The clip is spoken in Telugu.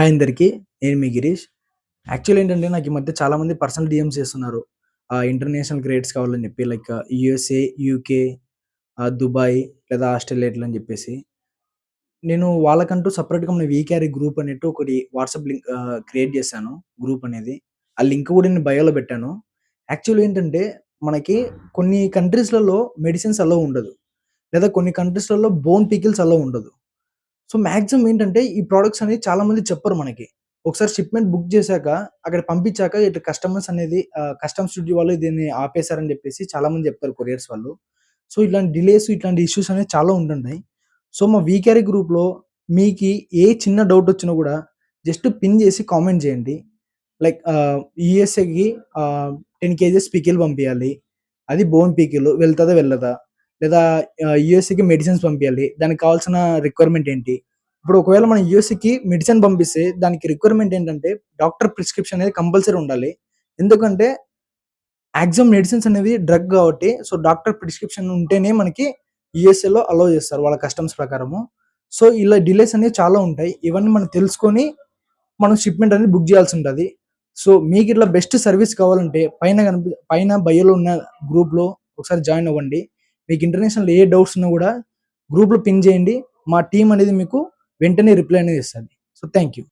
హాయ్ అందరికి. నేను మీ గిరీష్. యాక్చువల్లీ ఏంటంటే నాకు ఈ మధ్య చాలామంది పర్సనల్ డీఎమ్స్ చేస్తున్నారు. ఇంటర్నేషనల్ గ్రేడ్స్ కావాలని చెప్పి లైక్ యూఎస్ఏ, యూకే, దుబాయ్ లేదా ఆస్ట్రేలియా ఇట్లా అని చెప్పేసి. నేను వాళ్ళకంటూ సెపరేట్‌గా మన వీక్యారీ గ్రూప్ అన్నట్టు ఒకటి వాట్సాప్ లింక్ క్రియేట్ చేశాను గ్రూప్ అనేది. ఆ లింక్ కూడా నేను బయోలో పెట్టాను. యాక్చువల్లీ ఏంటంటే మనకి కొన్ని కంట్రీస్‌లలో మెడిసిన్స్ అలో ఉండదు. లేదా కొన్ని కంట్రీస్‌లలో బోన్ పికిల్స్ అలో ఉండదు. సో, మాక్సిమం ఏంటంటే, ఈ ప్రొడక్ట్స్ అనేవి చాలా మంది చెప్పరు మనకి. ఒకసారి షిప్‌మెంట్ బుక్ చేశాక, అక్కడ పంపించాక ఇటు కస్టమర్స్ అనేది కస్టమ్స్ డ్యూటీ వాళ్ళు దీన్ని ఆపేశారని చెప్పేసి చాలా మంది చెప్తారు కొరియర్స్ వాళ్ళు. సో, ఇట్లాంటి డిలేస్, ఇట్లాంటి ఇష్యూస్ అనేవి చాలా ఉంటున్నాయి. సో, మా వీకేఆర్ గ్రూప్‌లో మీకి ఏ చిన్న డౌట్ వచ్చినా కూడా జస్ట్ పిన్ చేసి కామెంట్ చేయండి. లైక్ యూఎస్ఏకి 10 కేజీస్ పికిల్ పంపియాలి. అది బోన్ పికిల్ వెళ్తదా? వెళ్ళదా? లేదా యూఎస్ఏకి మెడిసిన్స్ పంపియాలి. దానికి కావాల్సిన రిక్వైర్మెంట్ ఏంటి? ఇప్పుడు ఒకవేళ మనం యూఎస్ఏకి మెడిసిన్ పంపిస్తే దానికి రిక్వైర్మెంట్ ఏంటంటే డాక్టర్ ప్రిస్క్రిప్షన్ అనేది కంపల్సరీ ఉండాలి. ఎందుకంటే మాక్సిమం మెడిసిన్స్ అనేవి డ్రగ్ కాబట్టి సో డాక్టర్ ప్రిస్క్రిప్షన్ ఉంటేనే మనకి యూఎస్ఏలో అలౌ చేస్తారు వాళ్ళ కస్టమ్స్ ప్రకారము. సో ఇలా డిలేస్ అనేవి చాలా ఉంటాయి. ఇవన్నీ మనం తెలుసుకొని మనం షిప్‌మెంట్ అనేది బుక్ చేయాల్సి ఉంటది. సో మీకిట్లా బెస్ట్ సర్విస్ కావాలంటే పైన బయోలో ఉన్న గ్రూప్‌లో ఒకసారి జాయిన్ అవ్వండి. మీకు ఇంటర్నేషనల్ ఏ డౌట్స్ ఉన్నా కూడా గ్రూప్‌లో పింగ్ చేయండి. మా టీమ్ అనేది మీకు వెంటనే రిప్లై అనేది ఇస్తది. So thank you.